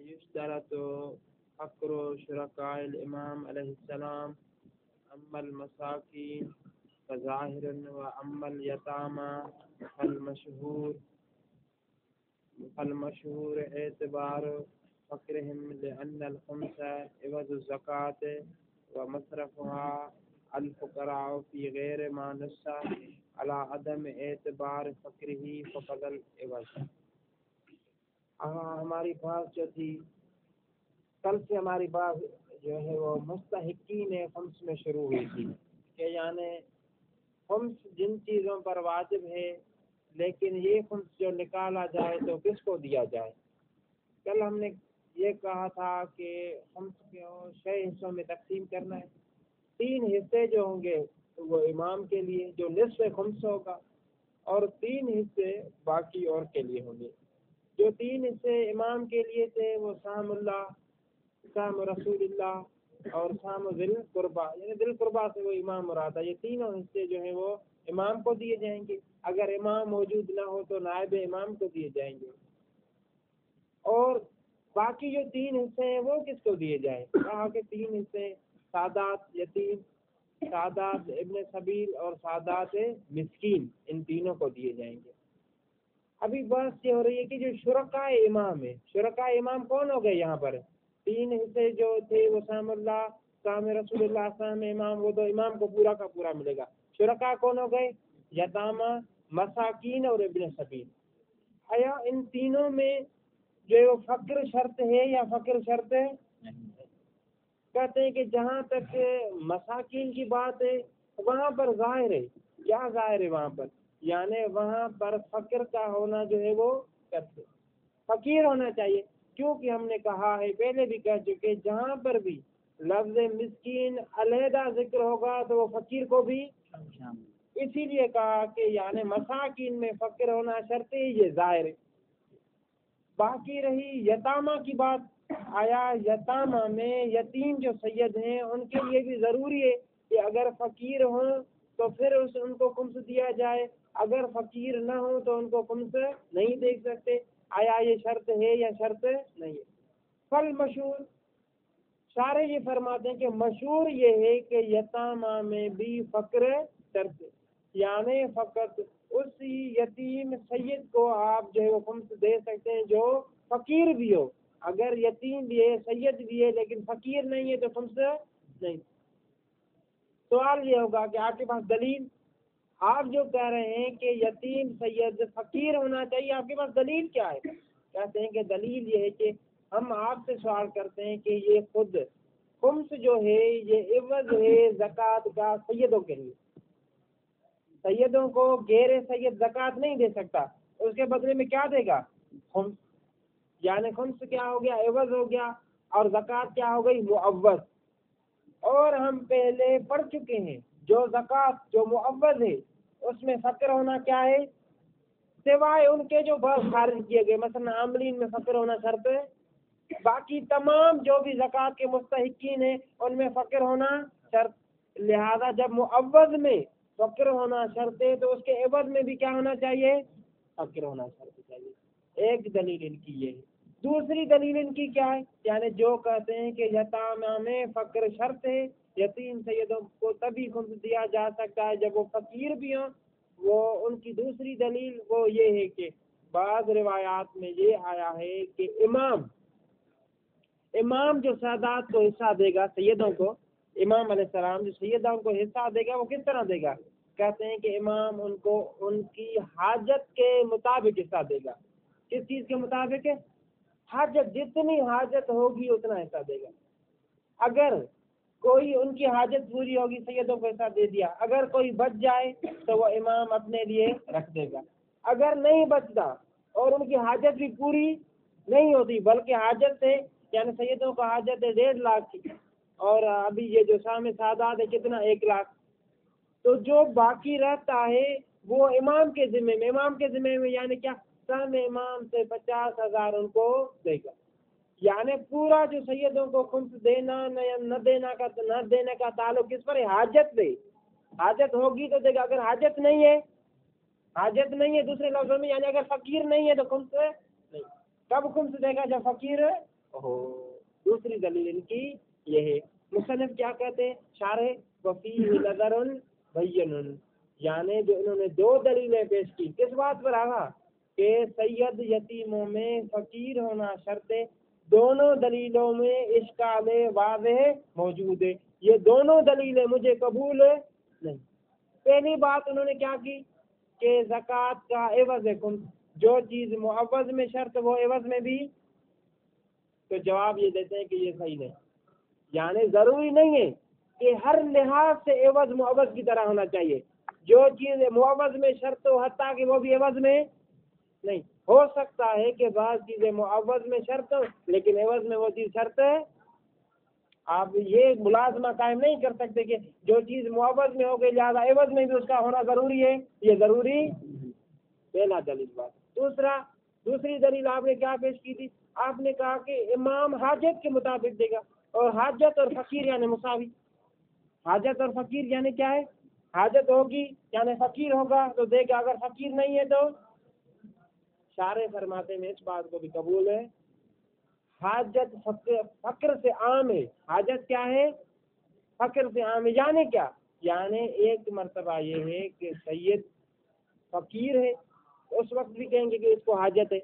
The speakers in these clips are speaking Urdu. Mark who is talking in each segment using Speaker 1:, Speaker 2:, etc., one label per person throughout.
Speaker 1: يشترط فقر شركاء الإمام عليه السلام أما المساكين فظاهر وأما اليتامى فالمشهور اعتبار فقرهم لأن الخمس عوض الزكاة ومصرفها الفقراء في غير ما نص على عدم اعتبار فقره فقد العوض. ہماری بات جو تھی کل سے ہماری بات جو ہے وہ مستحقین خمس میں شروع ہوئی تھی کہ یعنی خمس جن چیزوں پر واجب ہے لیکن یہ خمس جو نکالا جائے تو کس کو دیا جائے. کل ہم نے یہ کہا تھا کہ خمس کو 6 حصوں میں تقسیم کرنا ہے. 3 حصے جو ہوں گے وہ امام کے لیے جو نصف خمس ہوگا اور 3 حصے باقی اور کے لیے ہوں گے. جو 3 حصے امام کے لیے تھے وہ سام اللہ، سام رسول اللہ اور سام ذل قربا، یعنی ذل قربا سے وہ امام مراد ہے. یہ تینوں حصے جو ہیں وہ امام کو دیے جائیں گے. اگر امام موجود نہ ہو تو نائب امام کو دیے جائیں گے. اور باقی جو 3 حصے ہیں وہ کس کو دیے جائیں؟ کہا کہ 3 حصے سادات یتیم، سادات ابن سبیل اور سادات مسکین، ان تینوں کو دیے جائیں گے. ابھی بات یہ ہو رہی ہے کہ جو شرکاء امام ہے، شرکاء امام کون ہو گئے یہاں پر؟ 3 حصے جو تھے وہ سام اللہ، سام رسول اللہ، سام امام، وہ تو امام کو پورا کا پورا ملے گا. شرکاء کون ہو گئے؟ یتامہ، مساکین اور ابن سبیل. آیا ان تینوں میں جو فقر شرط ہے یا فقر شرط ہے؟ کہتے ہیں کہ جہاں تک مساکین کی بات ہے وہاں پر ظاہر ہے. کیا ظاہر ہے وہاں پر؟ یعنی وہاں پر فقر کا ہونا جو ہے وہ فقیر ہونا چاہیے، کیونکہ ہم نے کہا ہے پہلے بھی کہہ چکے جہاں پر بھی لفظ مسکین علیحدہ ذکر ہوگا تو وہ فقیر کو بھی، اسی لیے کہا کہ یعنی مساکین میں فقر ہونا شرط ہے، یہ ظاہر ہے. باقی رہی یتامہ کی بات. آیا یتامہ میں یتیم جو سید ہیں ان کے لیے بھی ضروری ہے کہ اگر فقیر ہوں تو پھر ان کو خمس دیا جائے، اگر فقیر نہ ہو تو ان کو خمس نہیں دے سکتے. آیا یہ شرط ہے یا شرط نہیں ہے؟ فل مشہور سارے یہ فرماتے ہیں کہ مشہور یہ ہے کہ یتامہ میں بھی فقر شرط ہے، یعنی فقط اس یتیم سید کو آپ جو ہے وہ خمس دے سکتے ہیں جو فقیر بھی ہو. اگر یتیم بھی ہے، سید بھی ہے لیکن فقیر نہیں ہے تو خمس نہیں. سوال یہ ہوگا کہ آپ کے پاس دلیل، آپ جو کہہ رہے ہیں کہ یتیم سید فقیر ہونا چاہیے، آپ کے پاس دلیل کیا ہے؟ کہتے ہیں کہ دلیل یہ ہے کہ ہم آپ سے سوال کرتے ہیں کہ یہ خود خمس جو ہے یہ عوض ہے زکوٰۃ کا سیدوں کے لیے. سیدوں کو غیر سید زکوٰۃ نہیں دے سکتا، اس کے بدلے میں کیا دے گا؟ خمس. یعنی خمس کیا ہو گیا؟ عوض ہو گیا، اور زکوٰۃ کیا ہو گئی؟ معوض. اور ہم پہلے پڑھ چکے ہیں جو زکوٰۃ جو معوض ہے اس میں فقر ہونا کیا ہے؟ سوائے ان کے جو بس خارج کیے گئے، مثلا عاملین میں فقر ہونا شرط ہے. باقی تمام جو بھی زکوٰۃ کے مستحقین ہیں ان میں فقر ہونا شرط. لہذا جب معوض میں فقر ہونا شرط ہے تو اس کے عوض میں بھی کیا ہونا چاہیے؟ فقر ہونا شرط چاہیے. ایک دلیل ان کی یہ ہے. دوسری دلیل ان کی کیا ہے؟ یعنی جو کہتے ہیں کہ یتامہ میں فقر شرط ہے یتیم سیدوں کو تبھی خمس دیا جا سکتا ہے جب وہ فقیر بھی ہوں. وہ ان کی دوسری دلیل وہ یہ ہے کہ بعض روایات میں یہ آیا ہے کہ امام جو سادات کو حصہ دے گا، سیدوں کو، امام علیہ السلام جو سیدوں کو حصہ دے گا وہ کس طرح دے گا؟ کہتے ہیں کہ امام ان کو ان کی حاجت کے مطابق حصہ دے گا. کس چیز کے مطابق؟ حاجت، جتنی حاجت ہوگی اتنا حصہ دے گا. اگر کوئی ان کی حاجت پوری ہوگی سیدوں کو حصہ دے دیا، اگر کوئی بچ جائے تو وہ امام اپنے لیے رکھ دے گا. اگر نہیں بچتا اور ان کی حاجت بھی پوری نہیں ہوتی بلکہ حاجت سے، یعنی سیدوں کو حاجت ہے 1.5 لاکھ کی، اور ابھی یہ جو سام سادات ہے کتنا 1 لاکھ، تو جو باقی رہتا ہے وہ امام کے ذمے میں. امام کے ذمے میں یعنی کیا؟ سام امام سے 50,000 ان کو دے گا. یعنی پورا جو سیدوں کو خمس دینا نہ دینے کا تعلق کس پر ہے؟ حاجت پہ. حاجت ہوگی تو دے گا، اگر حاجت نہیں ہے دوسرے لفظوں میں یعنی اگر فقیر نہیں ہے تو خمس نہیں. کب خمس دے گا؟ جب فقیر ہو. دوسری دلیل ان کی یہ ہے. مصنف کیا کہتے ہیں؟ شارح وفیہ نظر بین، یعنی جو انہوں نے 2 دلیلیں پیش کی کس بات پر آگا کہ سید یتیموں میں فقیر ہونا شرط ہے. دونوں دلیلوں میں اشکال واضح موجود ہے. یہ دونوں دلیلیں مجھے قبول نہیں. پہلی بات انہوں نے کیا کی کہ زکوٰۃ کا عوض ہے خمس، جو چیز معوض میں شرط وہ عوض میں بھی. تو جواب یہ دیتے ہیں کہ یہ صحیح نہیں. یعنی ضروری نہیں ہے کہ ہر لحاظ سے عوض معوض کی طرح ہونا چاہیے. جو چیز معوض میں شرط ہو حتیٰ کہ وہ بھی عوض میں نہیں. ہو سکتا ہے کہ بعض چیزیں معوض میں شرط ہو لیکن عوض میں وہ چیز شرط ہے. آپ یہ ملازمہ قائم نہیں کر سکتے کہ جو چیز معوض میں ہو گئی لہٰذا عوض میں بھی اس کا ہونا ضروری ہے. یہ ضروری پہلا دلیل بات. دوسری دلیل آپ نے کیا پیش کی تھی؟ آپ نے کہا کہ امام حاجت کے مطابق دے گا، اور حاجت اور فقیر یعنی مساوی. حاجت اور فقیر یعنی کیا ہے؟ حاجت ہوگی یعنی فقیر ہوگا تو دے گا، اگر فقیر نہیں ہے تو. شارح فرماتے ہیں اس بات کو بھی قبول ہے. حاجت فقر سے عام ہے. حاجت کیا ہے؟ فقر سے عام ہے. یعنی کیا؟ یعنی ایک مرتبہ یہ ہے کہ سید فقیر ہے، اس وقت بھی کہیں گے کہ اس کو حاجت ہے.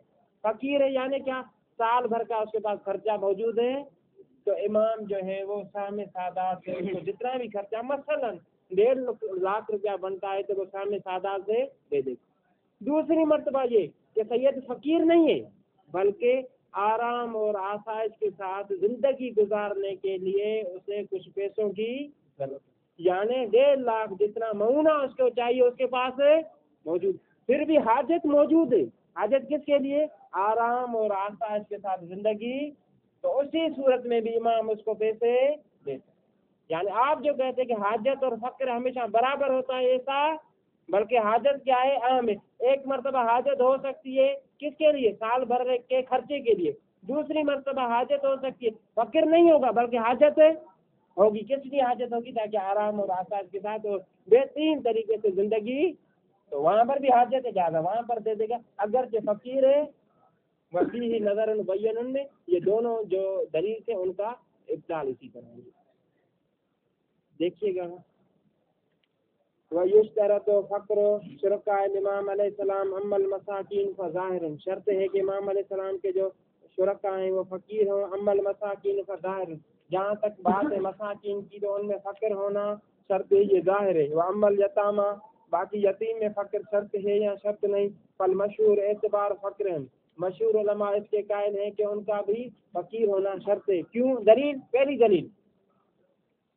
Speaker 1: فقیر ہے یعنی کیا؟ سال بھر کا اس کے پاس خرچہ موجود ہے، تو امام جو ہے وہ سام سادات سے اس کو جتنا بھی خرچہ مثلا 1.5 لاکھ روپیہ بنتا ہے تو وہ سام سادات سے دے دے. دوسری مرتبہ یہ کہ سید فقیر نہیں ہے بلکہ آرام اور آسائش کے ساتھ زندگی گزارنے کے لیے اسے کچھ پیسوں کی ضرورت، یعنی 1.5 لاکھ جتنا معونہ اس کو چاہیے اس کے پاس موجود. پھر بھی حاجت موجود ہے. حاجت کس کے لیے؟ آرام اور آسائش کے ساتھ زندگی. تو اسی صورت میں بھی امام اس کو پیسے دیتے. یعنی آپ جو کہتے ہیں کہ حاجت اور فقر ہمیشہ برابر ہوتا ہے، ایسا بلکہ حاجت کیا ہے؟ عام ہے. ایک مرتبہ حاجت ہو سکتی ہے کس کے لیے؟ سال بھر کے خرچے کے لیے. دوسری مرتبہ حاجت ہو سکتی ہے فقر نہیں ہوگا بلکہ حاجت ہوگی. کس لیے حاجت ہوگی؟ تاکہ آرام اور آسائش کے ساتھ اور بہترین طریقے سے زندگی. تو وہاں پر بھی حاجت ہے زیادہ، وہاں پر دے دے گا اگرچہ فقیر ہے. وفیہ نظر بین میں یہ دونوں جو دلیل تھے ان کا ابطال اسی طرح ہے. دیکھیے گا وَيُشْتَرَطُ فَقْرُ شُرَكَاءِ امام علیہ السلام اما المساکین فظاہر. شرط ہے کہ امام علیہ السلام کے جو شرکاء ہیں وہ فقیر ہوں. اما المساکین فظاہر، جہاں تک بات ہے مساکین کی تو ان میں فقر ہونا شرط ہے، یہ ظاہر ہے. وَأَمَّا الْيَتَامَى، باقی یتیم میں فقر شرط ہے یا شرط نہیں. فالمشہور اعتبار فقر ہیں، مشہور علماء اس کے قائل ہیں کہ ان کا بھی فقیر ہونا شرط ہے. کیوں؟ دلیل، پہلی دلیل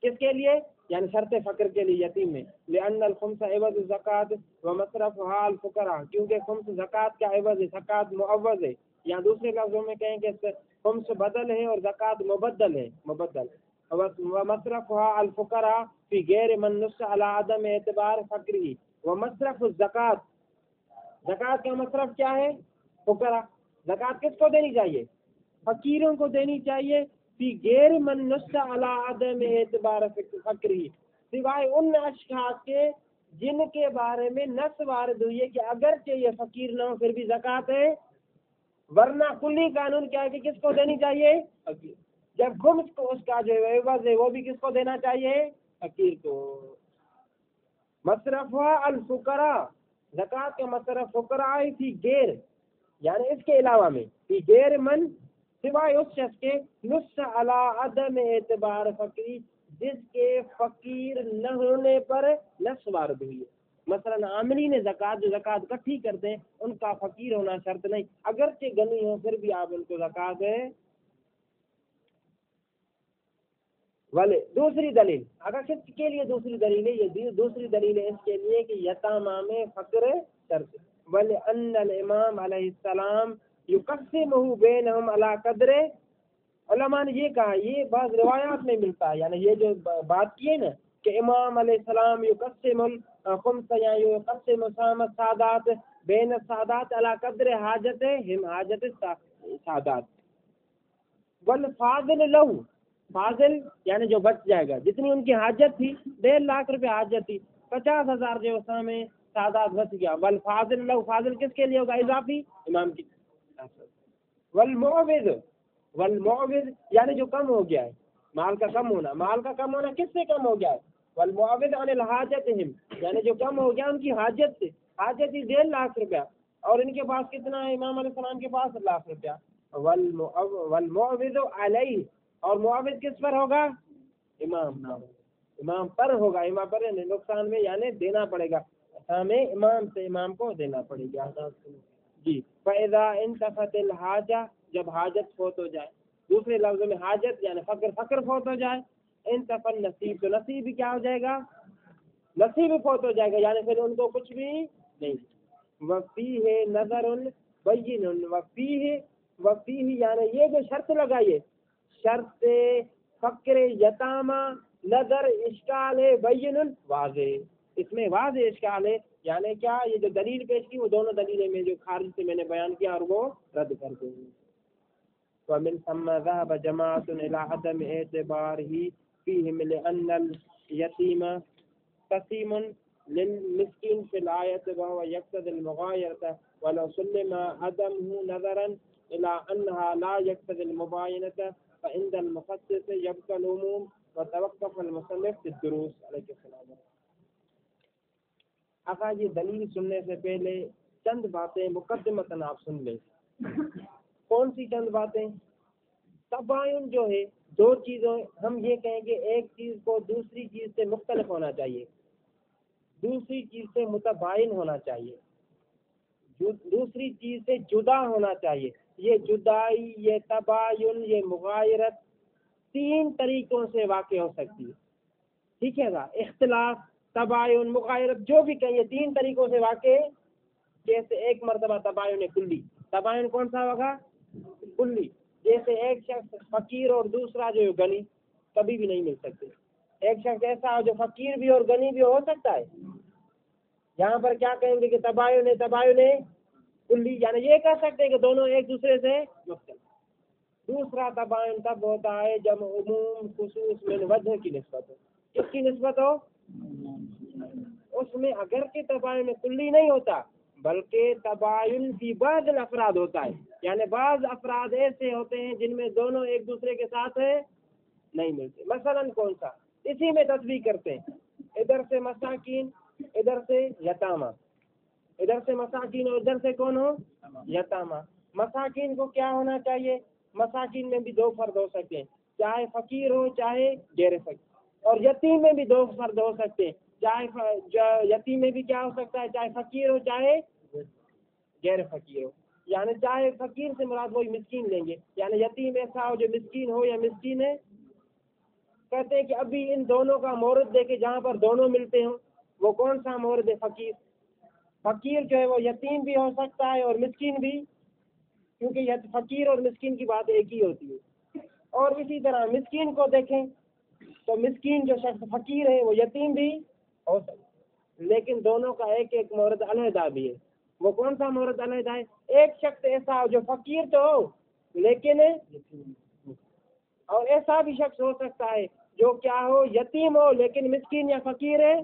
Speaker 1: کس کے لیے؟ یعنی شرط فقر کے لیے یتیم میں. لأن الخمس عوض الزکوٰۃ ومصرفها الفقراء، کیونکہ خمس زکوٰۃ کا عوض ہے، زکوٰۃ معوض ہے. یا دوسرے لفظوں میں کہیں کہ خمس بدل ہے اور زکوٰۃ مبدل ہے، مبدل. ومصرفها الفقراء فی غیر من نص علی عدم اعتبار فقری. ومصرف الزکوٰۃ، زکوٰۃ کا مصرف کیا ہے؟ فقراء. زکوٰۃ کس کو دینی چاہیے؟ فقیروں کو دینی چاہیے. فی غیر من نص علی عدم اعتبار فقری، سوائے ان اشخاص کے جن کے بارے میں نص وارد ہوئی ہے کہ اگرچہ یہ فقیر نہ ہو پھر بھی زکوٰۃ ہے. ورنہ کلی قانون کیا ہے کہ کس کو دینی چاہیے؟ فقیر. جب خمس کو اس کا جو عوض ہے وہ بھی کس کو دینا چاہیے؟ فقیر کو. مصرف ہوا الفقراء، زکوٰۃ کا مصرف فقراء فی غیر، یعنی اس کے علاوہ میں، فی غیر من، سوائے اس شخص کے، نص علی عدم اعتبار فقیر، جس کے فقیر نہ ہونے پر نص وارد ہوئی ہے. مثلا عاملین زکوٰۃ جو زکوٰۃ اکٹھی کرتے ہیں ان کا فقیر ہونا شرط نہیں، اگرچہ غنی ہو پھر بھی آپ ان کو زکوٰۃ ہے. والے دوسری دلیل، اگر کس کے لیے دوسری دلیل ہے؟ یہ دوسری دلیل ہے اس کے لیے کہ یتامہ میں فقر شرط. ولی ان الامام علیہ السلام یقسمہ بینہم علی قدر، علماء نے یہ کہا، یہ بعض روایات میں ملتا ہے، یعنی یہ جو بات کی ہے نا کہ امام علیہ السلام یقسم الخمس یا یقسم سام السادات بین السادات علی قدر حاجت ہم، حاجت سادات. والفاضل لہو، فاضل یعنی جو بچ جائے گا، جتنی ان کی حاجت تھی 1.5 لاکھ روپے حاجت تھی، 50,000 جو سامنے سادات بچ گیا. والفاضل لہو، فاضل کس کے لیے ہوگا؟ اضافی امام کی. والمعوض، والمعوض یعنی جو کم ہو گیا ہے، مال کا کم ہونا، مال کا کم ہونا کس سے کم ہو گیا ہے؟ والمعوض عن الحاجتہم، یعنی جو کم ہو گیا ان کی حاجت سے، حاجت ہی 1.5 لاکھ روپیہ اور ان کے پاس کتنا ہے؟ امام علیہ السلام کے پاس 1 لاکھ روپیہ. والمعوض علیہ، اور معاوض کس پر ہوگا؟ امام پر ہوگا. امام پر نقصان میں یعنی دینا پڑے گا، ہمیں امام سے امام کو دینا پڑے گا. جی. فَإِذَا انتفت الحاجہ، جب حاجت فوت ہو جائے، دوسرے لفظوں میں حاجت یعنی فقر فوت ہو جائے، انتفل نصیب، تو نصیب بھی کیا ہو جائے گا؟ نصیب فوت ہو جائے گا، یعنی پھر ان کو کچھ بھی نہیں. وَفِيهِ نَظَرٌ بَيِّنٌ، وَفِيهِ یعنی یہ جو شرط لگائیے، شرط فقر یتامہ نظر اشکال ہے، بین واضح، اس میں واضح اشکال ہے. یعنی کیا؟ یہ جو دلیل پیش کی وہ دونوں دلیلیں میں جو خارج سے میں نے بیان کیا اور وہ رد کر دیں گے. ومن ثم ذهب جماعة الى عدم اعتباره فيهم لان اليتيم قسيم للمسكين في الآية وهو يقتضي المغايرة، ولو سلم عدمه نظرا الى انها لا يقتضي المباينة فعند المخصص يبقى العموم وتوقف المصنف في الدروس. علیہ السلام. آقا یہ دلیل سننے سے پہلے چند باتیں مقدمتاً آپ سن لیں. کون سی چند باتیں؟ تباین جو ہے، دو چیزوں، ہم یہ کہیں کہ ایک چیز کو دوسری چیز سے مختلف ہونا چاہیے، دوسری چیز سے متباین ہونا چاہیے، دوسری چیز سے جدا ہونا چاہیے. یہ جدائی، یہ تباین، یہ مغایرت 3 طریقوں سے واقع ہو سکتی ہے. ٹھیک ہے گا؟ اختلاف، تباین، مغایرت جو بھی کہیں، یہ 3 طریقوں سے واقع ہے. جیسے ایک مرتبہ تباین کلی، تباین کون سا ہوگا؟ کلی. جیسے ایک شخص فقیر اور دوسرا جو غنی، کبھی بھی نہیں مل سکتے. ایک شخص ایسا ہو جو فقیر بھی اور غنی بھی ہو سکتا ہے، یہاں پر کیا کہیں گے کہ تباین ہے، تباین ہے کلی، یعنی یہ کہہ سکتے ہیں کہ دونوں ایک دوسرے سے مختلف. دوسرا تباین تب ہوتا ہے جب عموم خصوص من وجہ کی نسبت ہو. کس کی نسبت ہو؟ اس میں اگر کہ تباین کلی نہیں ہوتا بلکہ تباین فی بعض الافراد ہوتا ہے، یعنی بعض افراد ایسے ہوتے ہیں جن میں دونوں ایک دوسرے کے ساتھ نہیں ملتے. مثلا کون سا؟ اسی میں تطبیق کرتے ہیں، ادھر سے مساکین، ادھر سے یتامہ، ادھر سے مساکین اور ادھر سے کون ہو؟ یتامہ. مساکین کو کیا ہونا چاہیے؟ مساکین میں بھی 2 فرد ہو سکتے ہیں، چاہے فقیر ہو چاہے غیر فقیر. اور یتیم میں بھی 2 فرد ہو سکتے ہیں، چاہے یتیم میں بھی کیا ہو سکتا ہے؟ چاہے فقیر ہو چاہے غیر فقیر ہو. یعنی چاہے فقیر سے مراد وہی مسکین لیں گے، یعنی یتیم ایسا ہو جو مسکین ہو یا مسکین ہے. کہتے ہیں کہ ابھی ان دونوں کا مورد دیکھے جہاں پر دونوں ملتے ہوں، وہ کون سا مورد ہے؟ فقیر. فقیر جو ہے وہ یتیم بھی ہو سکتا ہے اور مسکین بھی، کیونکہ فقیر اور مسکین کی بات ایک ہی ہوتی ہے. اور اسی طرح مسکین کو دیکھیں تو مسکین جو شخص فقیر ہے وہ یتیم بھی ہو سکتا ہے، لیکن دونوں کا ایک ایک مورد علیحدہ بھی ہے. وہ کون سا مورد علیحدہ ہے؟ ایک شخص ایسا ہو جو فقیر تو ہو لیکن، اور ایسا بھی شخص ہو سکتا ہے جو کیا ہو؟ یتیم ہو لیکن مسکین یا فقیر ہے.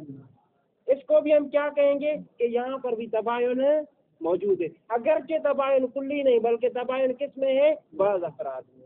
Speaker 1: اس کو بھی ہم کیا کہیں گے کہ یہاں پر بھی تباین موجود ہے، اگرچہ تباین کلی نہیں بلکہ تباین کس میں ہے؟ بعض افراد میں.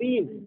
Speaker 1: 3।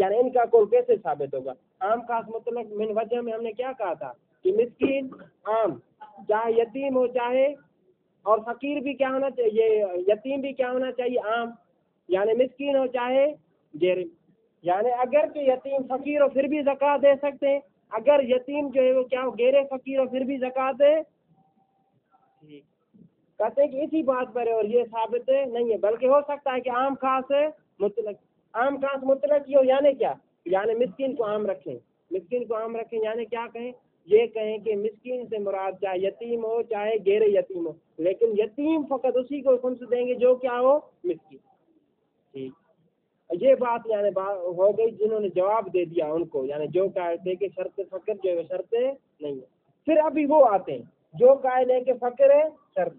Speaker 1: یعنی ان کا قول کیسے ثابت ہوگا؟ عام خاص مطلق من وجہ میں ہم نے کیا کہا تھا کہ مسکین عام، چاہے یتیم ہو چاہے، اور فقیر بھی کیا ہونا چاہیے، یتیم بھی کیا ہونا چاہیے عام، یعنی مسکین ہو چاہے غیر، یعنی اگر کہ یتیم فقیر ہو پھر بھی زکوٰۃ دے سکتے ہیں، اگر یتیم جو ہے وہ کیا ہو غیر فقیر ہو پھر بھی زکوٰۃ دے، کہتے ہیں کہ اسی بات پر ہے اور یہ ثابت نہیں ہے، بلکہ ہو سکتا ہے کہ عام خاص مطلق، عام خاص مطلق ہی ہو، یعنی کیا، یعنی مسکین کو عام رکھیں، مسکین کو عام رکھیں یعنی کیا کہیں، یہ کہیں کہ مسکین سے مراد چاہے یتیم ہو چاہے غیر یتیم ہو، لیکن یتیم فقط اسی کو خمس دیں گے جو کیا ہو مسکین۔ ٹھیک، یہ بات یعنی ہو گئی جنہوں نے جواب دے دیا ان کو، یعنی جو قائل تھے کہ شرط فقر جو ہے شرط نہیں ہے۔ پھر ابھی وہ آتے ہیں جو قائل ہے کہ فقر ہے شرط،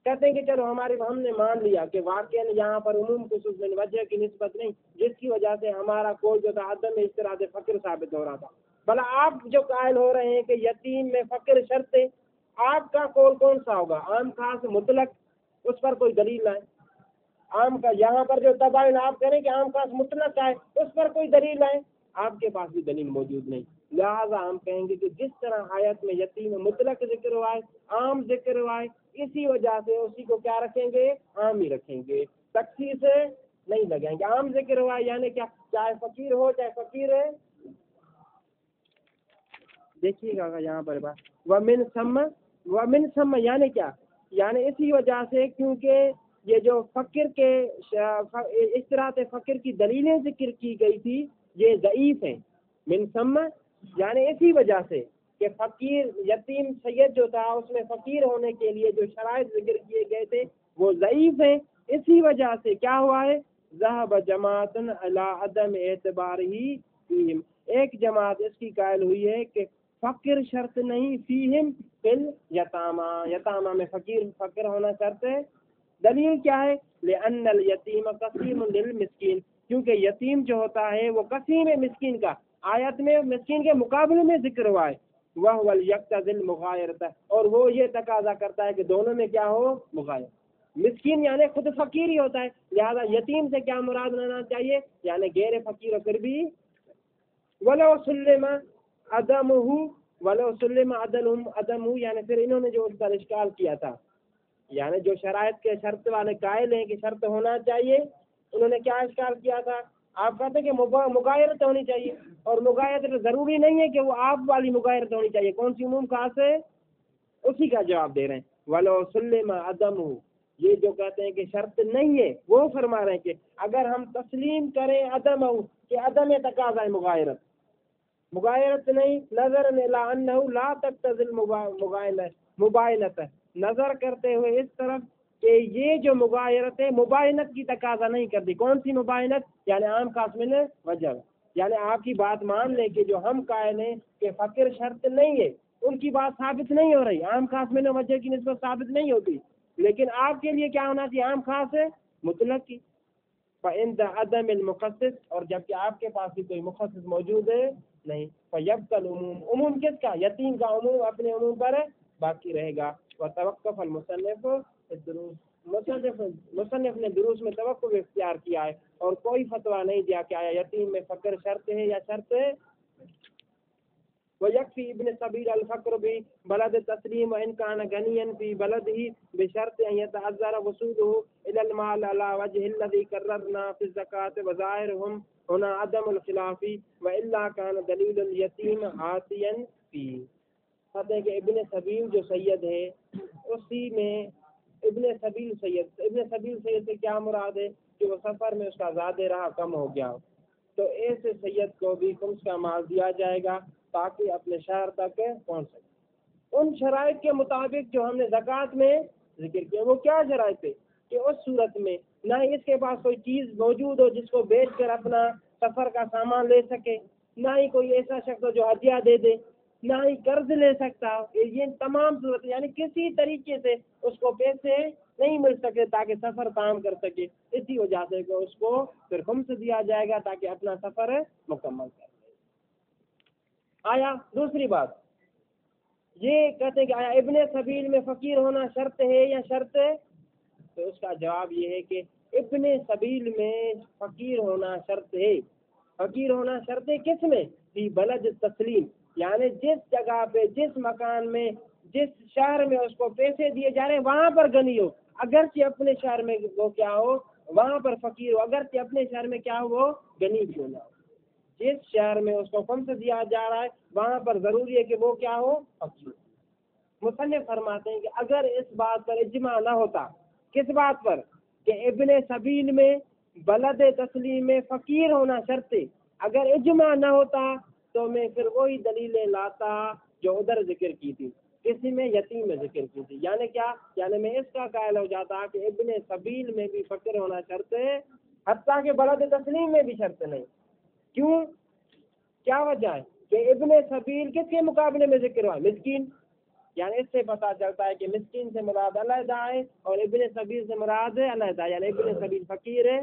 Speaker 1: کہتے ہیں کہ چلو ہم نے مان لیا کہ واقعا یہاں پر عموم خصوص من وجہ کی نسبت نہیں، جس کی وجہ سے ہمارا کوئی جو تھا عدم اس طرح سے فقر ثابت ہو رہا تھا، بھلا آپ جو قائل ہو رہے ہیں کہ یتیم میں فقر شرط ہے، آپ کا قول کون سا ہوگا، عام خاص مطلق؟ اس پر کوئی دلیل لائیں، عام کا یہاں پر جو تباین آپ کریں کہ عام خاص مطلق ہے اس پر کوئی دلیل لائیں، آپ کے پاس بھی دلیل موجود نہیں، لہٰذا ہم کہیں گے کہ جس طرح آیت میں یتیم مطلق ذکر ہوا ہے، عام ذکر ہوا ہے، اسی وجہ سے اسی کو کیا رکھیں گے، عام ہی رکھیں گے، تخصیص سے نہیں لگائیں گے۔ عام ذکر ہوا ہے یعنی کیا، چاہے فقیر ہو چاہے فقیر ہے، دیکھیے گا یہاں پر بات ومن ثم یعنی کیا، یعنی اسی وجہ سے کیونکہ یہ جو فقر کے اس طرح سے فقر کی دلیلیں ذکر کی گئی تھی یہ ضعیف ہیں، من ثم یعنی اسی وجہ سے کہ فقیر یتیم سید جو تھا اس میں فقیر ہونے کے لیے جو شرائط ذکر کیے گئے تھے وہ ضعیف ہیں، اسی وجہ سے کیا ہوا ہے، ذهب جماعت علی عدم اعتبارہ فیہم، ایک جماعت اس کی قائل ہوئی ہے کہ فقر شرط نہیں، فیہم فی الیتامى، یتامہ میں فقر ہونا شرط ہے۔ دلیل کیا ہے، لأن الیتیم قسیم للمسکین، کیونکہ یتیم جو ہوتا ہے وہ قسیم ہے مسکین کا، آیت میں مسکین کے مقابلے میں ذکر ہوا ہے، وَهُوَ الْيَقْتَضِي الْمُغَایرَةَ، اور وہ یہ تقاضا کرتا ہے کہ دونوں میں کیا ہو، مغایر، مسکین یعنی خود فقیر ہی ہوتا ہے، لہذا یتیم سے کیا مراد لینا چاہیے، یعنی غیر فقیر ہو پھر بھی، وَلَوْ سُلِّمَ عَدَمُهُ وَلَوْ سُلِّمَ عَدَمُهُ، یعنی پھر انہوں نے جو اس کا اشکال کیا تھا، یعنی جو شرائط کے شرط والے قائل ہیں کہ شرط ہونا چاہیے، انہوں نے کیا اشکال کیا تھا، آپ کہتے ہیں کہ مغایرت ہونی چاہیے، اور مغایرت ضروری نہیں ہے کہ وہ آپ والی مغایرت ہونی چاہیے، کون سی عموم خاص ہے، اسی کا جواب دے رہے ہیں، وَلَوْ سُلِّمَ عَدَمُهُ، یہ جو کہتے ہیں کہ شرط نہیں ہے وہ فرما رہے ہیں کہ اگر ہم تسلیم کریں عدمہ کہ عدم تقاضا ہے مغایرت نہیں، نظر الی انہ لا تقتضی المباینۃ، نظر کرتے ہوئے اس طرف کہ یہ جو مغایرت ہے مباینت کی تقاضا نہیں کرتی، کون سی مباینت، یعنی عام خاص من وجہ، یعنی آپ کی بات مان لیں کہ جو ہم قائل ہیں کہ فقر شرط نہیں ہے ان کی بات ثابت نہیں ہو رہی، عام خاص من وجہ کی نسبت ثابت نہیں ہوتی، لیکن آپ کے لیے کیا ہونا چاہیے، عام خاص ہے مطلق کی، فَإِنْ عَدَمِ الْمُخَصِّص، اور جبکہ آپ کے پاس بھی کوئی مخصص موجود ہے نہیں، فَيَبْقَى الْعُمُومُ، عموم کس کا، یتیم کا عموم اپنے عموم پر باقی رہے گا، وَتَوَقَّفَ الْمُصَنِّفُ الدُّرُوسَ، مصنف نے دروس میں توقف اختیار کیا ہے اور کوئی فتویٰ نہیں دیا کہ آیا یتیم میں فقر شرط ہے یا شرط ہے، وَيَكْفِي ابن سبیل الفقر ببلد تسلیم وإن كان غنيا في بلده بشرط أن يتعذر وصوله إلى المال على وجه الذي قررنا في الزكاة وظاهرهم هنا عدم الخلاف وإلا كان دليل اليتيم عاصيا فيه۔ کہتے ہیں کہ ابن سبیل جو سید ہے اسی میں ابن سبیل سید سے کیا مراد ہے کہ وہ سفر میں اس کا زیادہ رہا کم ہو گیا ہو، تو ایسے سید کو بھی خمس کا مال دیا جائے گا تاکہ اپنے شہر تک پہنچ سکے، ان شرائط کے مطابق جو ہم نے زکوٰۃ میں ذکر کیا۔ وہ کیا شرائط ہے کہ اس صورت میں نہ ہی اس کے پاس کوئی چیز موجود ہو جس کو بیچ کر اپنا سفر کا سامان لے سکے، نہ ہی کوئی ایسا شخص ہو جو ہدیہ دے دے، نہ ہی قرض لے سکتا ہو، یہ تمام صورت یعنی کسی طریقے سے اس کو پیسے نہیں مل سکے تاکہ سفر کام کر سکے، اسی وجہ سے کہ اس کو پھر خمس دیا جائے گا تاکہ اپنا سفر مکمل کر سکے۔ آیا دوسری بات یہ کہتے ہیں کہ آیا ابن سبیل میں فقیر ہونا شرط ہے یا شرط ہے، تو اس کا جواب یہ ہے کہ ابن سبیل میں فقیر ہونا شرط ہے، فقیر ہونا شرط ہے کس میں؟ فی بلد تسلیم، یعنی جس جگہ پہ، جس مکان میں، جس شہر میں اس کو پیسے دیے جا رہے ہیں وہاں پر غنی ہو، اگرچہ اپنے شہر میں وہ کیا ہو، وہاں پر فقیر ہو، اگرچہ اپنے شہر میں کیا ہو وہ غنی کیوں نہ ہو۔ جس شہر میں اس کو خمس دیا جا رہا ہے وہاں پر ضروری ہے کہ وہ کیا ہو، فقیر۔ مصنف فرماتے ہیں کہ اگر اس بات پر اجماع نہ ہوتا، کس بات پر؟ کہ ابن سبیل میں بلد تسلیم میں فقیر ہونا شرط ہے، اگر اجماع نہ ہوتا تو میں پھر وہی دلیلیں لاتا جو ادھر ذکر کی تھی، کسی میں یتیم میں ذکر کی تھی، یعنی کیا؟ یعنی میں اس کا قائل ہو جاتا کہ ابن سبیل میں بھی فقیر ہونا شرط ہے، حتیٰ کہ بلد تسلیم میں بھی شرط نہیں۔ کیوں؟ کیا وجہ ہے کہ ابن سبیل کس کے مقابلے میں ذکر ہوا؟ مسکین، یعنی اس سے پتہ چلتا ہے کہ مسکین سے مراد علیحدہ ہے اور ابن سبیل سے مراد علیحدہ، یعنی ابن سبیل فقیر ہے۔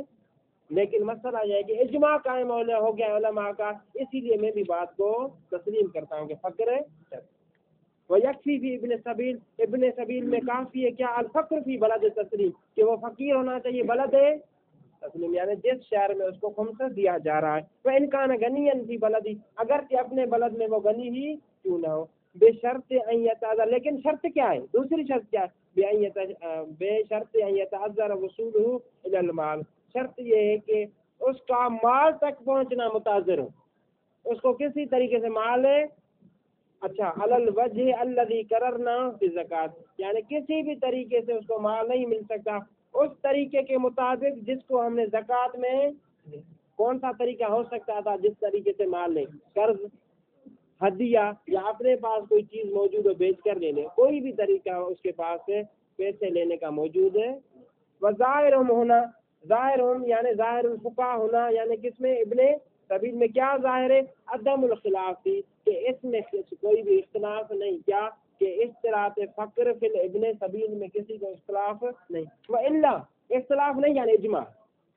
Speaker 1: لیکن مسئلہ یہ ہے کہ اجماع قائم ہو گیا علماء کا، اسی لیے میں بھی بات کو تسلیم کرتا ہوں کہ فقر ہے۔ ویکفی فی ابن سبیل، ابن سبیل میں کافی ہے کیا؟ الفقر فی بلد تسلیم، کہ وہ فقیر ہونا چاہیے بلد تسلیم، یعنی جس شہر میں اس کو خمس دیا جا رہا ہے۔ وہ انکان غنیا فی بلدی، اگرچہ اپنے بلد میں وہ غنی ہی کیوں نہ ہو، بے شرط ان یتعذر، لیکن شرط کیا ہے؟ دوسری شرط کیا ہے؟ بے شرط ان یتعذر وصولہ الی المال، شرط یہ ہے کہ اس کا مال تک پہنچنا متعذر ہو، اس کو کسی طریقے سے مال ہے، اچھا، علی الوجہ الذی قررنا فی الزکوٰۃ، یعنی کسی بھی طریقے سے اس کو مال نہیں مل سکتا اس طریقے کے مطابق جس کو ہم نے زکوٰۃ میں، کون سا طریقہ ہو سکتا تھا جس طریقے سے مال لے؟ قرض، ہدیہ، یا اپنے پاس کوئی چیز موجود ہو بیچ کر لینے، کوئی بھی طریقہ ہو اس کے پاس سے پیسے لینے کا موجود ہے۔ وظاہرہم ہونا، ظاہرہم یعنی ظاہر الفقہ ہونا، یعنی کس میں؟ ابن سبیل میں کیا ظاہر ہے؟ عدم الاختلاف تھی، کہ اس میں کوئی بھی اختلاف نہیں، کیا کہ اختلاف فقر فی ابن سبیل میں کسی کو اختلاف نہیں، وإلا اختلاف نہیں یعنی اجماع،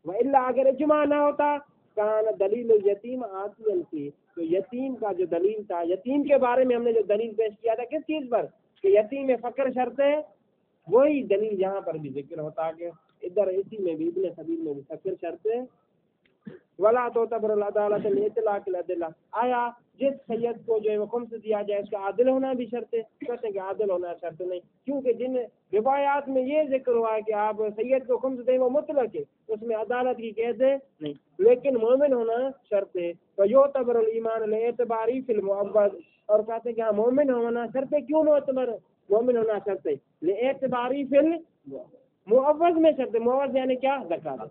Speaker 1: وإلا اگر اجماع نہ ہوتا کان دلیل الیتیم آتیا فی، تو یتیم کا جو دلیل تھا، یتیم کے بارے میں ہم نے جو دلیل پیش کیا تھا کس چیز پر؟ کہ یتیم میں فقر شرط ہے، وہی دلیل یہاں پر بھی ذکر ہوتا کہ ادھر اسی میں بھی ابن سبیل میں بھی فقر شرط ہے۔ ولا تعتبر العدالۃ الاطلاق الادلہ، آیا جس سید کو جو ہے وہ خمس دیا جائے اس کا عادل ہونا بھی شرط ہے؟ کہتے ہیں کہ عادل ہونا شرط نہیں، کیونکہ جن روایات میں یہ ذکر ہوا ہے کہ آپ سید کو خمس دیں وہ مطلق ہے، اس میں عدالت کی قید ہے نہیں، لیکن مومن ہونا شرط ہے۔ فیعتبر الایمان الاعتباری فی المعوض، اور کہتے ہیں کہ ہاں مومن ہونا شرط ہے، کیوں معتبر مومن ہونا شرط ہے؟ اعتباری فی المعوض میں شرط ہے، معوض یعنی کیا؟ زکوٰۃ،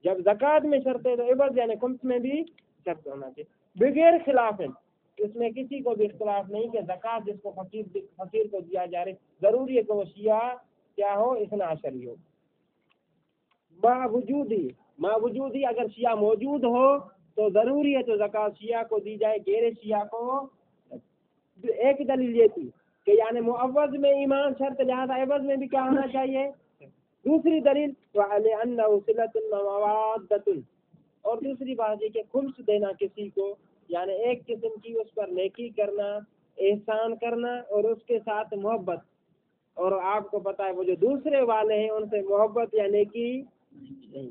Speaker 1: جب زکوٰۃ میں شرط ہے تو عوض یعنی خمس میں بھی شرط ہونا چاہیے، بغیر خلاف ہے، اس میں کسی کو بھی اختلاف نہیں کہ زکوٰۃ جس کو فقیر کو دیا جا رہے ضروری ہے کہ وہ شیعہ کیا ہو، اثنا عشری ہو، باوجودی اگر شیعہ موجود ہو تو ضروری ہے تو زکوٰۃ شیعہ کو دی جائے، غیر شیعہ کو۔ ایک دلیل یہ تھی کہ یعنی معوض میں ایمان شرط، لہذا عوض میں بھی کیا ہونا چاہیے۔ دوسری دلیل وَلِأَنَّهُ صِلَةٌ وَمَوَادَّةٌ، اور دوسری بات یہ کہ خمس دینا کسی کو یعنی ایک قسم کی اس پر نیکی کرنا، احسان کرنا اور اس کے ساتھ محبت، اور آپ کو پتہ ہے وہ جو دوسرے والے ہیں ان سے محبت یا نیکی نہیں۔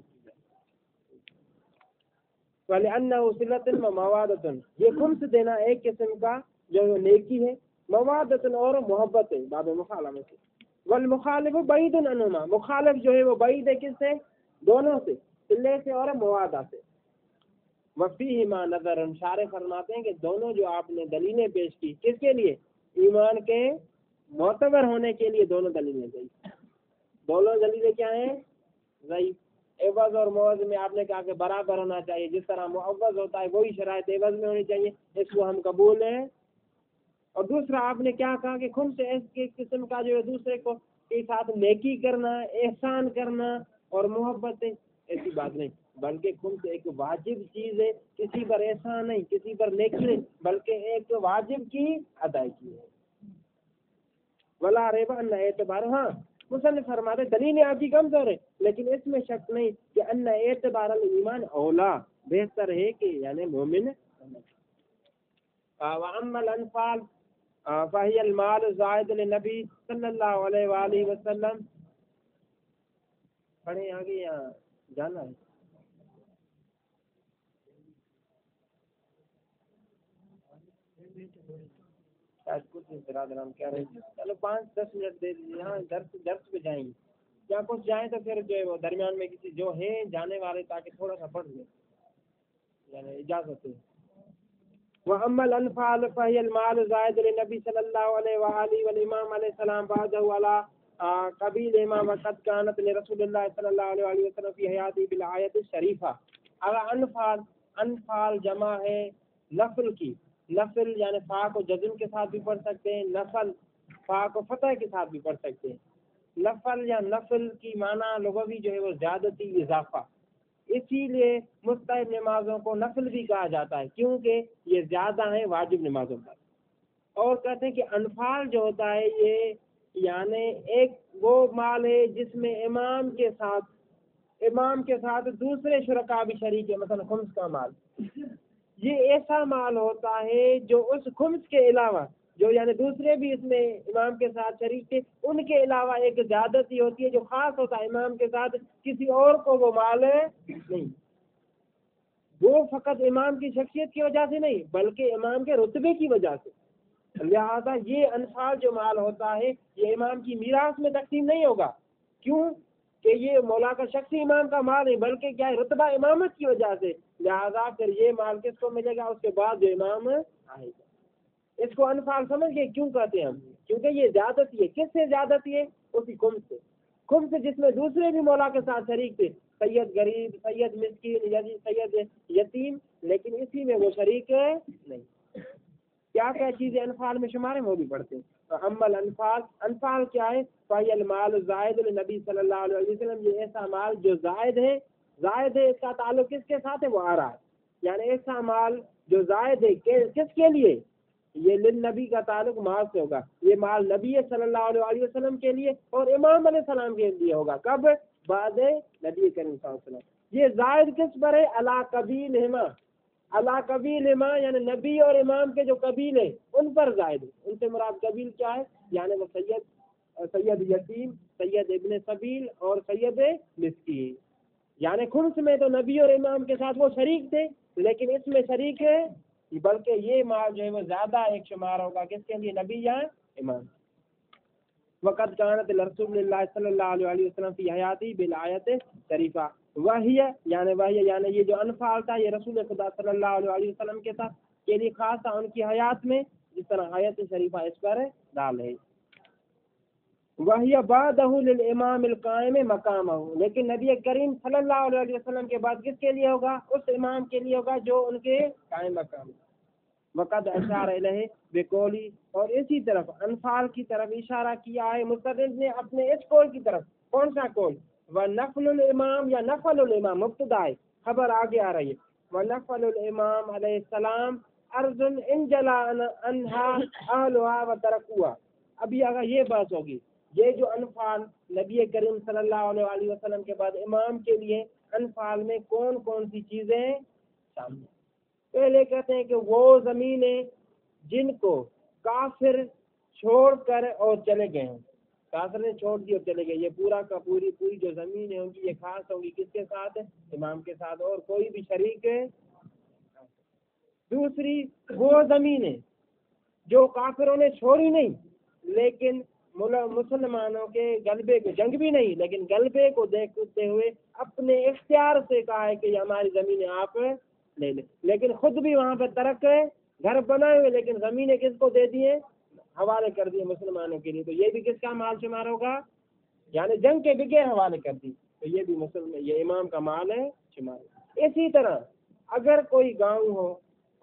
Speaker 1: وَلِأَنَّهُ صِلَةٌ وَمَوَادَّةٌ، یہ خمس دینا ایک قسم کا جو نیکی ہے، موادۃ اور محبت ہے، باب مخالفت سے۔ والمخالف بعید عنہما، مخالف جو ہے وہ بعید ہے کس سے؟ دونوں سے، صلے سے اور موادہ سے۔ وفیہما نظر، شارح فرماتے ہیں کہ دونوں جو آپ نے دلیلیں پیش کی کس کے لیے؟ ایمان کے معتبر ہونے کے لیے دونوں دلیلیں ضعیف، دونوں دلیلیں کیا ہیں؟ ضعیف۔ عوض اور معوض میں آپ نے کہا کہ برابر ہونا چاہیے، جس طرح معوض ہوتا ہے وہی شرائط عوض میں ہونی چاہیے، اس کو ہم قبول ہیں۔ اور دوسرا آپ نے کیا کہا کہ خمس ایک قسم کا جو ہے دوسرے کو کے ساتھ نیکی کرنا، احسان کرنا اور محبت ہے، ایسی بات نہیں، بلکہ خمس ایک واجب چیز ہے، کسی پر احسان نہیں، کسی پر نیکی نہیں، بلکہ ایک واجب کی ادائیگی ہے۔ ولا ریب ان اعتبار، ہاں مصنف فرماتے دلیل آپ کی کمزور ہے لیکن اس میں شک نہیں کہ ان اعتبار الایمان اولا، بہتر ہے کہ یعنی مومن۔ واما الانفال فهي المال الزائد للنبی صلی اللہ علیہ وآلہ وسلم، پڑھیں آگے یا جانا ہے؟ شاید کچھ برادر ہم کہہ رہے ہیں چلو 5-10 منٹ دے دیجیے. ہاں درس پہ جائیں گے یا کچھ جائیں تو پھر جو ہے وہ درمیان میں کسی جو ہے جانے والے تاکہ تھوڑا سا پڑھ لیں, یعنی اجازت ہے. وَأَمَّا الْأَنْفَالُ فَهِيَ الْمَالُ زَائِدٌ لِلنَّبِيِّ صلی اللہ علیہ وآلہ والإمام علیہ السلام بعده على قبیل امام وقد كانت لرسول اللہ صلی اللہ علیہ وسلم فی حیاتی بالآیت الشریفہ. اگر انفال جمع ہے نفل کی, نفل یعنی فا کو جزم کے ساتھ بھی پڑھ سکتے ہیں, نفل فا کو فتح کے ساتھ بھی پڑھ سکتے ہیں. نفل یا نفل کی معنی لغوی جو ہے وہ زیادتی, اضافہ. اسی لیے مستحب نمازوں کو نفل بھی کہا جاتا ہے کیونکہ یہ زیادہ ہیں واجب نمازوں پر. اور کہتے ہیں کہ انفال جو ہوتا ہے یہ یعنی ایک وہ مال ہے جس میں امام کے ساتھ دوسرے شرکا بھی شریک ہے, مثلا خمس کا مال. یہ ایسا مال ہوتا ہے جو اس خمس کے علاوہ جو یعنی دوسرے بھی اس میں امام کے ساتھ شریک تھے ان کے علاوہ ایک زیادتی ہوتی ہے جو خاص ہوتا ہے امام کے ساتھ, کسی اور کو وہ مال نہیں. وہ فقط امام کی شخصیت کی وجہ سے نہیں بلکہ امام کے رتبے کی وجہ سے. لہذا یہ انفال جو مال ہوتا ہے یہ امام کی میراث میں تقسیم نہیں ہوگا. کیوں کہ یہ مولا کا شخصی امام کا مال نہیں بلکہ کیا ہے رتبہ امامت کی وجہ سے. لہذا پھر یہ مال کس کو ملے گا, اس کے بعد جو امام آئے گا. اس کو انفال سمجھ گئے کیوں کہتے ہیں ہم, کیونکہ یہ زیادتی ہے. کس سے زیادتی ہے؟ اسی خمس سے. خمس جس میں دوسرے بھی مولا کے ساتھ شریک تھے, سید غریب, سید مسکین, سید یتیم, لیکن اسی میں وہ شریک نہیں. کیا چیزیں انفال میں شمار ہیں وہ بھی پڑھتے ہیں. اما الانفال, انفال کیا ہے؟ فہی المال زائد النبی صلی اللہ علیہ وسلم, یہ ایسا مال جو زائد ہے. اس کا تعلق کس کے ساتھ ہے وہ آ رہا ہے. یعنی ایسا مال جو زائد ہے کس کے لیے, یہ للنبی کا تعلق مال سے ہوگا. یہ مال نبی صلی اللہ علیہ وسلم کے لیے اور امام علیہ السلام کے لیے ہوگا. کب؟ بعد نبی کریم صلی اللہ علیہ وسلم. یہ زائد کس پر ہے؟ علی قبیلہما, علی قبیلہما یعنی نبی اور امام کے جو قبیل ہیں ان پر زائد ہے. ان سے مراد قبیل کیا ہے؟ یعنی وہ سید یتیم, سید ابن سبیل اور سید مسکین. یعنی خمس میں تو نبی اور امام کے ساتھ وہ شریک تھے لیکن اس میں شریک ہے بلکہ یہ مال جو ہے وہ زیادہ ایک شمار ہوگا کس کے لیے, نبی یا امام. وقت کانت رسول اللہ صلی اللہ علیہ وسلم فی حیاتی بالآیت شریفہ. وہی یعنی یہ جو انفال تھا یہ رسول خدا صلی اللہ علیہ وسلم کے لیے خاص تھا ان کی حیات میں, جس طرح آیت شریفہ اس پر دال ہے. وہی بعدہ للامام القائم مقامہ, لیکن نبی کریم صلی اللہ علیہ وسلم کے بعد کس کے لیے ہوگا؟ اس امام کے لیے ہوگا جو ان کے قائم مقام. وقد اشار الیہ بقولی, اور اسی طرف انفال کی طرف اشارہ کیا ہے مصنف نے اپنے اس قول کی طرف. کون سا قول؟ ونفل الامام یا نفل الامام, مبتدا ہے, خبر آگے آ رہی ہے. ونفل الامام علیہ السلام ارض انجلا انہا اہلها وترکوها. ابھی اگر یہ بات ہوگی یہ جو انفال نبی کریم صلی اللہ علیہ وسلم کے بعد امام کے لیے انفال میں کون کون سی چیزیں شامل. پہلے کہتے ہیں کہ وہ زمینیں جن کو کافر چھوڑ کر اور چلے گئے ہیں, کافر نے چھوڑ دی اور چلے گئے, یہ پورا کا پوری جو زمین ہوں گی یہ خاص ہوگی کس کے ساتھ؟ امام کے ساتھ, اور کوئی بھی شریک ہے. دوسری وہ زمینیں جو کافروں نے چھوڑی نہیں لیکن مسلمانوں کے غلبے کو, جنگ بھی نہیں لیکن غلبے کو دیکھتے ہوئے اپنے اختیار سے کہا ہے کہ یہ ہماری زمینیں آپ لے لیں, لیکن خود بھی وہاں پہ ترک ہے, گھر بنائے ہوئے لیکن زمینیں کس کو دے دیے؟ حوالے کر دیے مسلمانوں کے لیے. تو یہ بھی کس کا مال شمار ہوگا؟ یعنی جنگ کے بغیر حوالے کر دی تو یہ بھی یہ امام کا مال ہے شمار. اسی طرح اگر کوئی گاؤں ہو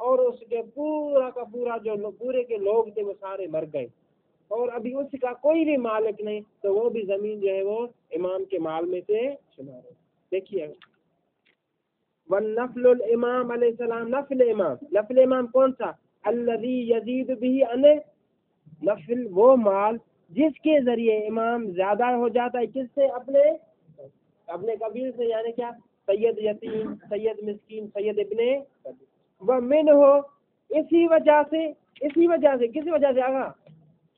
Speaker 1: اور اس کے پورا کا پورا جو پورے کے لوگ تھے وہ سارے مر گئے اور ابھی اس کا کوئی بھی مالک نہیں تو وہ بھی زمین جو ہے وہ امام کے مال میں سے شمار ہے. دیکھیے والنفل الامام علیہ السلام, نفل امام کون سا؟ الذی یزید به ان نفل, وہ مال جس کے ذریعے امام زیادہ ہو جاتا ہے کس سے؟ اپنے قبیل سے. یعنی کیا؟ سید یتیم, سید مسکین, سید ابن ومن ہو, اسی وجہ سے کسی وجہ سے آگا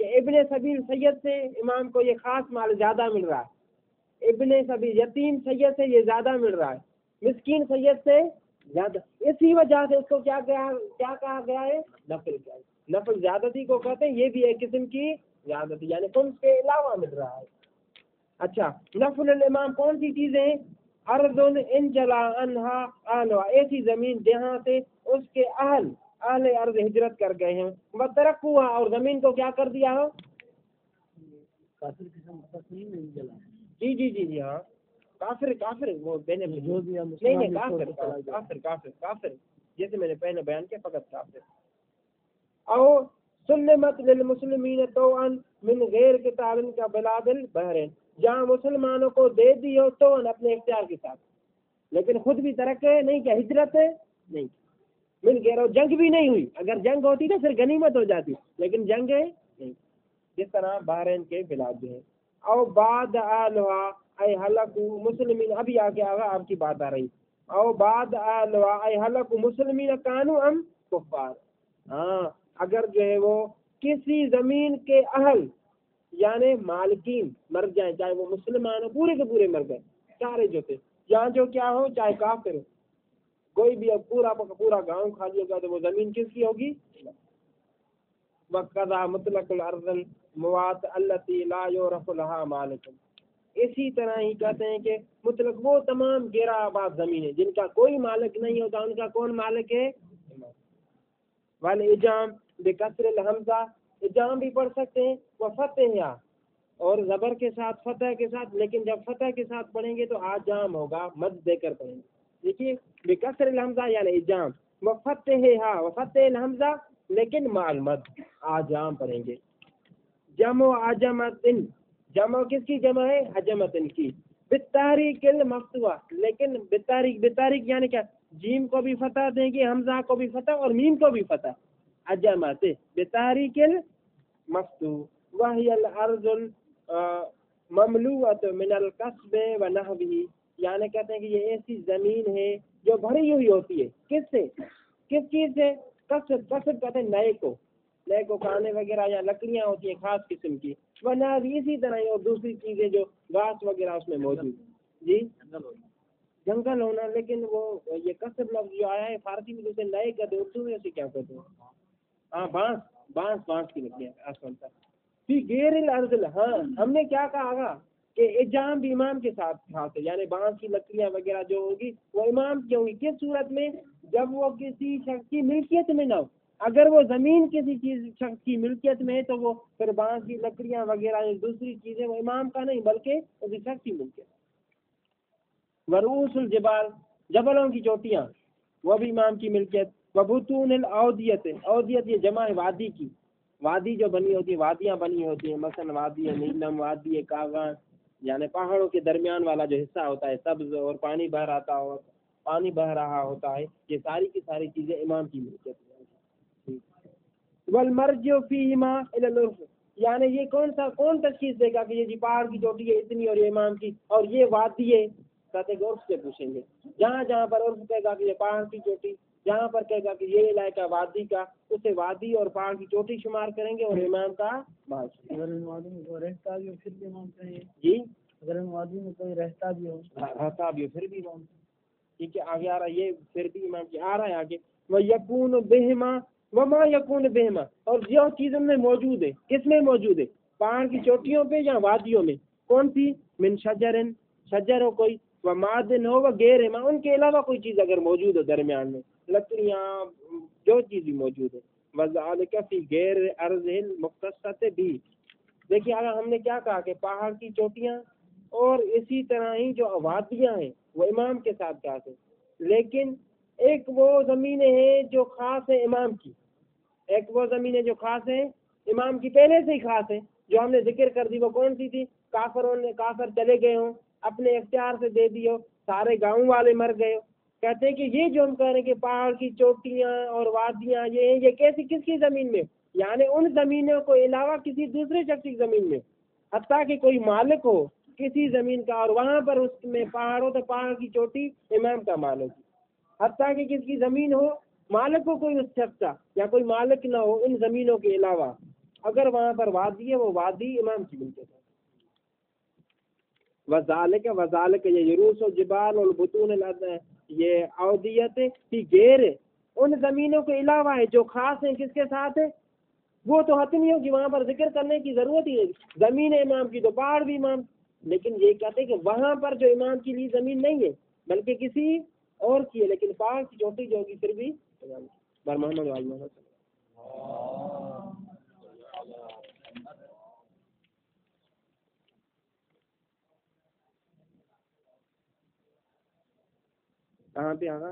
Speaker 1: کہ ابن سبیل سید سے امام کو یہ خاص مال زیادہ مل رہا ہے, ابن سبیل یتیم سید سے یہ زیادہ مل رہا ہے, مسکین سید سے زیادہ، اسی وجہ سے اس کو کیا کہا گیا ہے؟ نفل کیا ہے، نفل زیادتی کو کہتے ہیں، یہ بھی ایک قسم کی زیادتی، یعنی خمس کے علاوہ مل رہا ہے۔ اچھا، نفل الامام کون سی چیزیں ہیں؟ ارض انجلا انہا اہلها، ایسی زمین جہاں سے اس کے اہل ارض ہجرت کر گئے ہیں، وترکوها، اور زمین کو کیا کر دیا ہو؟ جی جی جی جی ہاں، کافر وہ نہیں کافر جیسے میں نے پہلے بیان کیا، فقط کافر۔ او سلمت للمسلمین طوعا من غیر کتاب کا بلاد البحرین، جہاں مسلمانوں کو دے دی ہو تو اپنے اختیار کے ساتھ، لیکن خود بھی ترک نہیں کیا، ہجرت نہیں، من غیر، جنگ بھی نہیں ہوئی، اگر جنگ ہوتی تو پھر غنیمت ہو جاتی، لیکن جنگ نہیں، جس طرح بحرین کے بلاد جو ہے۔ او بعد آلوا اے ہلاکو مسلمین، ابھی آگے آپ کی بات آ رہی، او بعد آلوا اے ہلاکو مسلمین کانو ام کفار، ہاں اگر جو ہے وہ کسی زمین کے اہل یعنی مالکین مر جائیں، چاہے وہ مسلمان ہو، پورے کے پورے مر گئے سارے جو تھے، یہاں جو کیا ہو، چاہے کافر ہو، کوئی بھی اب پورا گاؤں خالی ہوگا تو وہ زمین کس کی ہوگی؟ وَقَضَى مُطْلَقُ الْأَرْضِ الْمُوَاتِ الَّتِي لَا يُعْرَفُ لَهَا مَالِكٌ، اسی طرح ہی کہتے ہیں کہ مطلق وہ تمام گیرہ آباد زمینیں جن کا کوئی مالک نہیں ہوتا، ان کا کون مالک ہے؟ والإجام بکسر الحمزہ، اجام بھی پڑھ سکتے ہیں، وفتح، اور زبر کے ساتھ، فتح کے ساتھ، لیکن جب فتح کے ساتھ پڑھیں گے تو آجام ہوگا، مد دے کر پڑھیں گے، دیکھیے بکسر الحمزہ یعنی اجام، وفتح وفتح الحمزہ لیکن مال مد، آجام پڑھیں گے۔ جمع عجمتن، جمع کس کی جمع ہے؟ عجمتن کی، بالتحریک المفتوحہ، لیکن بالتحریک یعنی کیا؟ جیم کو بھی فتح دیں گے، حمزہ کو بھی فتح اور میم کو بھی فتح، عجمت بتحریک المفتوح، وہی الارض مملوءۃ من القصب ونحوہ، یعنی کہتے ہیں کہ یہ ایسی زمین ہے جو بھری ہوئی ہوتی ہے، کس سے؟ کس چیز سے؟ قصب کہتے ہیں نئے کو کھانے وغیرہ یا لکڑیاں ہوتی ہیں خاص قسم کی، ورنہ اسی طرح اور دوسری چیزیں جو گھاس وغیرہ اس میں موجود، جی جنگل ہونا، لیکن وہ یہ قصب لفظ جو آیا ہے فارسی میں جسے نئے کہتے ہیں، اردو میں اسے کیا کہتے ہیں؟ ہاں بانس کی لکڑیاں آسمانتا فی غیر الارض، ہاں ہم نے کیا کہا گا کہ اجام بھی امام کے ساتھ خاص ہے، یعنی بانس کی لکڑیاں وغیرہ جو ہوگی وہ امام کی ہوگی، کس صورت میں؟ جب وہ کسی شخص کی ملکیت میں نہ ہو، اگر وہ زمین کسی شخص کی ملکیت میں ہے تو وہ پھر بانس کی لکڑیاں وغیرہ یا دوسری چیزیں وہ امام کا نہیں بلکہ کسی شخص کی ملکیت۔ ورؤوس الجبال، جبلوں کی چوٹیاں وہ بھی امام کی ملکیت، وبطون الاودیت، اودیت یہ جمع ہے وادی کی، وادی جو بنی ہوتی ہے، وادیاں بنی ہوتی ہیں، مثلا وادی نیلم، وادی کاغان، یعنی پہاڑوں کے درمیان والا جو حصہ ہوتا ہے سبز اور پانی بہ رہا ہوتا ہے، یہ ساری کی ساری چیزیں امام کی ملکیت ہے۔ والمرجع فیہما الی العرف، یعنی یہ کون تشخیص دے گا کہ یہ جی پہاڑ کی چوٹی ہے اتنی اور یہ امام کی، اور یہ وادی ہے، کہتے ہیں عرف سے پوچھیں گے، جہاں پر عرف کہے گا کہ یہ پہاڑ کی چوٹی، جہاں پر کہے گا کہ یہ علاقہ وادی کا، اسے وادی اور پہاڑ کی چوٹی شمار کریں گے اور امام کا باز۔ اگر وادی میں کوئی رہتا بھی ہو پھر بھی امام کہیں، جی اگر وادی میں کوئی رہتا بھی ہو پھر بھی امام، ٹھیک ہے آگے آ رہا ہے، یہ پھر بھی امام کی آ رہا ہے آگے، وَيَكُونُ بِهِمَا وَمَا يَكُونُ بِهِمَا، اور جو چیز ان میں موجود ہے، کس میں موجود ہے؟ پہاڑ کی چوٹیوں پہ یا وادیوں میں، کون سی؟ من شجر ہو کوئی، ومعدن ہو وغیرہ، ان کے علاوہ کوئی چیز اگر موجود ہو درمیان میں، لکڑیاں جو چیز بھی موجود ہے، وَذَلِكَ فِي غَيْرِ أَرْضِ الْمُخْتَصَّةِ بِهِ، دیکھیے اگر ہم نے کیا کہا کہ پہاڑ کی چوٹیاں اور اسی طرح ہی جو وادیاں ہیں وہ امام کے ساتھ خاص ہے، لیکن ایک وہ زمینیں ہیں جو خاص ہے امام کی، ایک وہ زمینیں جو خاص ہیں امام کی پہلے سے ہی خاص ہے، جو ہم نے ذکر کر دی وہ کون سی تھی؟ کافر چلے گئے ہوں، اپنے اختیار سے دے دی ہو، سارے گاؤں والے مر گئے ہو، کہتے ہیں کہ یہ جو ہم کہہ رہے ہیں کہ پہاڑ کی چوٹیاں اور وادیاں یہ کیسی کس کی زمین میں؟ یعنی ان زمینوں کو علاوہ کسی دوسرے شخص کی زمین میں، حتیٰ کہ کوئی مالک ہو کسی زمین کا اور وہاں پر اس میں پہاڑ ہو تو پہاڑ کی چوٹی امام کا مالک، حتیٰ کہ کس کی زمین ہو، مالک کو کوئی اس شخص کا یا کوئی مالک نہ ہو ان زمینوں کے علاوہ، اگر وہاں پر وادی ہے وہ وادی امام کی ملکیت ہے۔ وذالک یہ یروس و جبال اور بطون یہ اودیت کی غیر ان زمینوں کے علاوہ ہے جو خاص ہیں کس کے ساتھ ہے، وہ تو حتمی ہوگی، وہاں پر ذکر کرنے کی ضرورت ہی نہیں، زمین امام کی تو پہاڑ بھی امام، لیکن یہ کہتے ہیں کہ وہاں پر جو امام کے لیے زمین نہیں ہے بلکہ کسی اور کی ہے، لیکن پہاڑ کی چوٹی جو ہوگی پھر بھی بر محمد وال محمد۔ کہاں پہ آگا